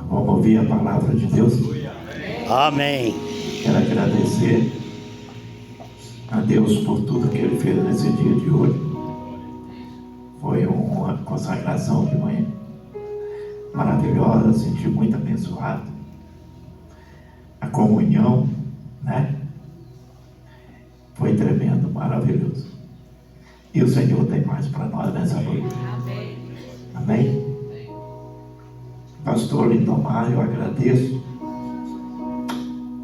Vamos ouvir a palavra de Deus? Amém. Quero agradecer a Deus por tudo que Ele fez nesse dia de hoje. Foi uma consagração de manhã maravilhosa, senti muito abençoado. A comunhão, né? Foi tremendo, maravilhoso. E o Senhor tem mais para nós nessa noite. Amém. Amém? Pastor Lindomar, eu agradeço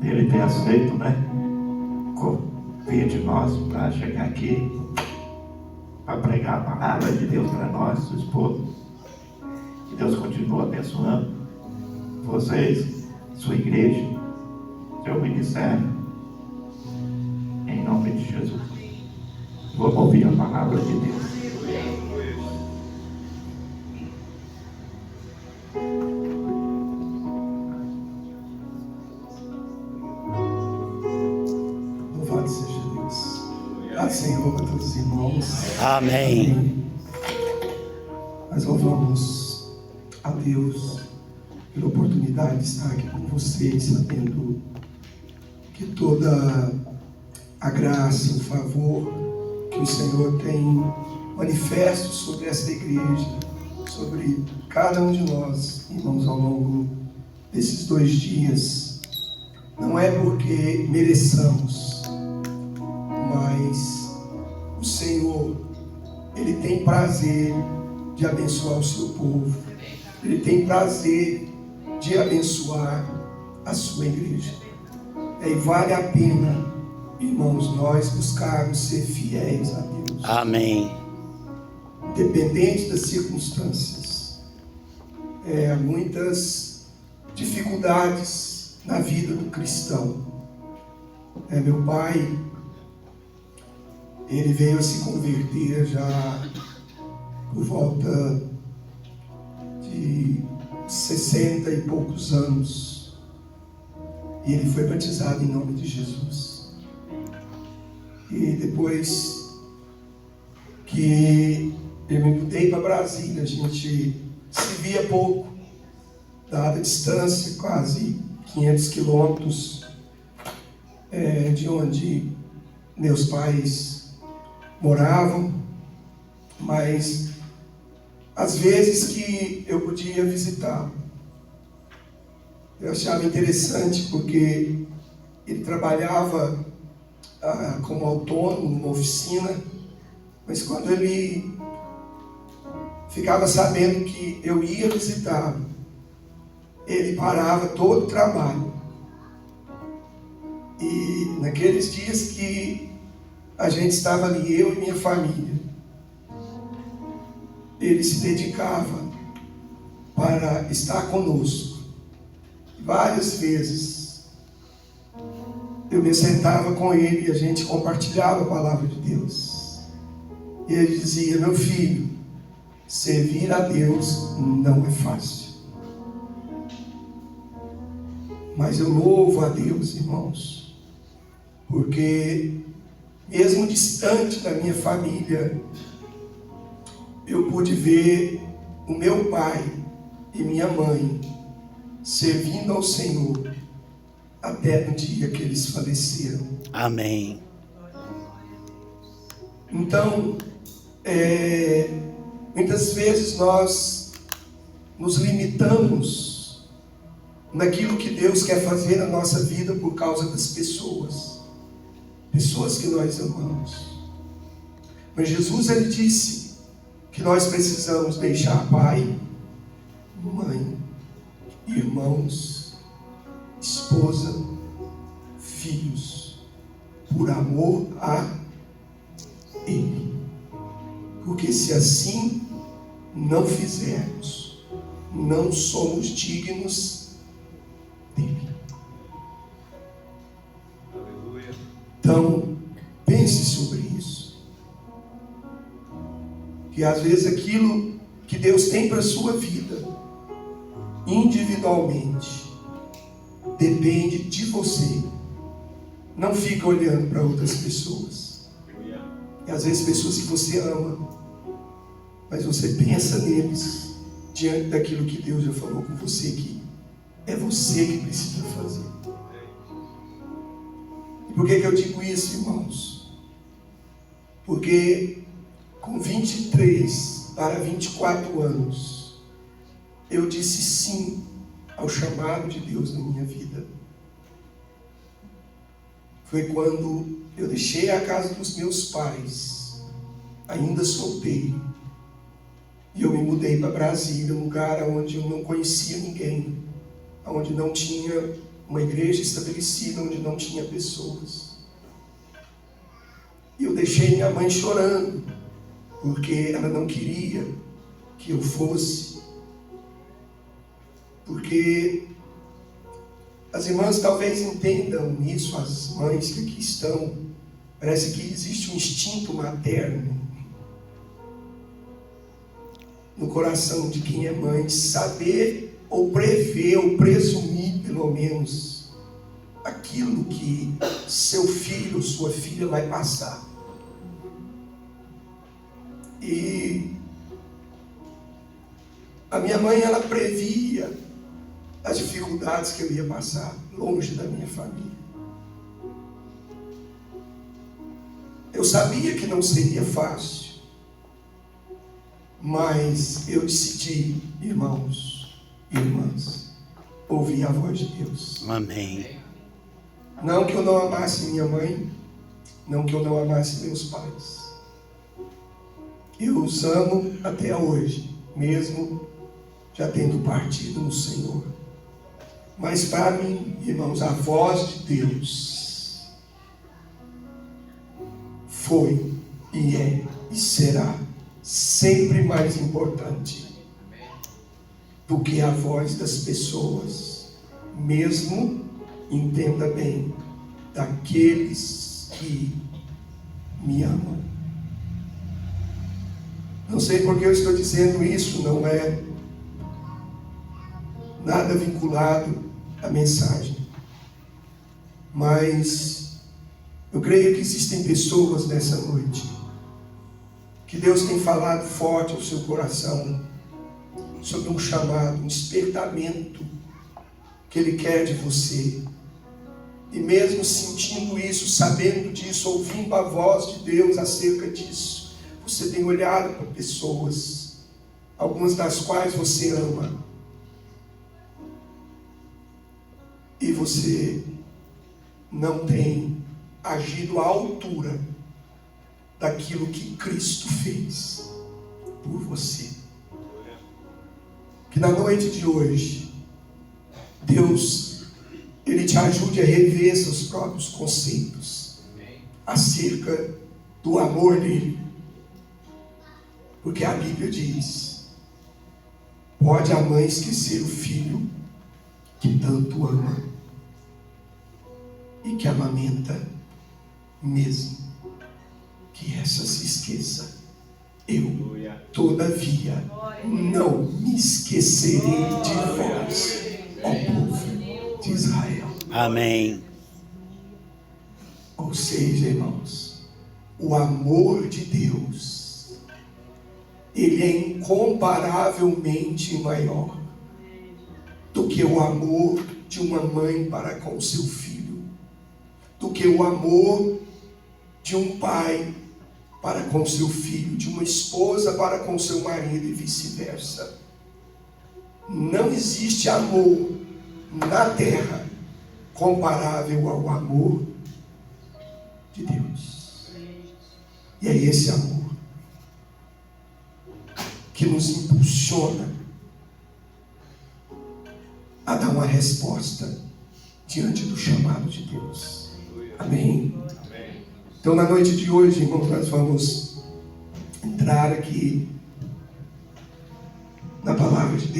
ele ter aceito, né? Convite nosso para chegar aqui, para pregar a palavra de Deus para nós, sua esposa. Que Deus continue abençoando vocês, sua igreja, seu ministério, em nome de Jesus. Vamos ouvir a palavra de Deus. Louvado seja Deus. Paz, Senhor, a todos os irmãos. Amém. Nós louvamos a Deus pela oportunidade de estar aqui com vocês, sabendo que toda a graça, o favor que o Senhor tem manifesto sobre essa igreja, sobre cada um de nós, irmãos, ao longo desses 2 dias, não é porque mereçamos, mas o Senhor, Ele tem prazer de abençoar o seu povo. Ele tem prazer de abençoar a sua igreja. E vale a pena, irmãos, nós buscarmos ser fiéis a Deus. Amém. Independente das circunstâncias. Muitas dificuldades na vida do cristão. Meu pai, ele veio a se converter já por volta de 60 e poucos anos. E ele foi batizado em nome de Jesus. E depois que eu me mudei para Brasília, a gente se via pouco, dada a distância, quase 500 quilômetros de onde meus pais moravam, mas às vezes que eu podia visitá-lo, eu achava interessante porque ele trabalhava como autônomo numa oficina, mas quando ele ficava sabendo que eu ia visitá-lo, ele parava todo o trabalho. E naqueles dias que a gente estava ali, eu e minha família, ele se dedicava para estar conosco. Várias vezes eu me sentava com ele e a gente compartilhava a palavra de Deus. E ele dizia: meu filho, servir a Deus não é fácil. Mas eu louvo a Deus, irmãos, porque mesmo distante da minha família, eu pude ver o meu pai e minha mãe servindo ao Senhor até no dia que eles faleceram. Amém. Então, muitas vezes nós nos limitamos naquilo que Deus quer fazer na nossa vida por causa das pessoas que nós amamos. Mas Jesus, ele disse que nós precisamos deixar pai, mãe, irmãos, esposa, filhos, por amor a Ele. Porque se assim não fizermos, não somos dignos dele. Então, pense sobre isso. Que às vezes aquilo que Deus tem para a sua vida, individualmente, depende de você. Não fica olhando para outras pessoas. E às vezes pessoas que você ama, mas você pensa neles diante daquilo que Deus já falou com você aqui. É você que precisa fazer. E por que eu digo isso, irmãos? Porque com 23 para 24 anos, eu disse sim ao chamado de Deus na minha vida. Foi quando eu deixei a casa dos meus pais, ainda solteiro, e eu me mudei para Brasília, um lugar onde eu não conhecia ninguém, onde não tinha uma igreja estabelecida, onde não tinha pessoas. E eu deixei minha mãe chorando, porque ela não queria que eu fosse. Porque as irmãs talvez entendam isso, as mães que aqui estão, parece que existe um instinto materno no coração de quem é mãe, saber ou prever ou presumir pelo menos aquilo que seu filho ou sua filha vai passar. E a minha mãe, ela previa as dificuldades que eu ia passar longe da minha família. Eu sabia que não seria fácil, mas eu decidi, irmãos e irmãs, ouvir a voz de Deus. Amém. Não que eu não amasse minha mãe, não que eu não amasse meus pais. Eu os amo até hoje, mesmo já tendo partido no Senhor. Mas para mim, irmãos, a voz de Deus foi e é e será sempre mais importante do que a voz das pessoas, mesmo, entenda bem, daqueles que me amam. Não sei porque eu estou dizendo isso, não é nada vinculado à mensagem, mas eu creio que existem pessoas nessa noite que Deus tem falado forte ao seu coração sobre um chamado, um despertamento que Ele quer de você. E mesmo sentindo isso, sabendo disso, ouvindo a voz de Deus acerca disso, você tem olhado para pessoas, algumas das quais você ama, e você não tem agido à altura daquilo que Cristo fez por você. Que na noite de hoje, Deus, Ele te ajude a rever seus próprios conceitos acerca do amor dEle. Porque a Bíblia diz: pode a mãe esquecer o filho que tanto ama e que amamenta, mesmo que essa se esqueça. Eu, todavia, não me esquecerei de vós, ó povo de Israel. Amém. Ou seja, irmãos, o amor de Deus, ele é incomparavelmente maior do que o amor de uma mãe para com seu filho, do que o amor de um pai para com seu filho, de uma esposa para com seu marido e vice-versa. Não existe amor na terra comparável ao amor de Deus. E é esse amor que nos impulsiona a dar uma resposta diante do chamado de Deus. Amém? Então, na noite de hoje, irmãos, nós vamos entrar aqui na palavra de Deus.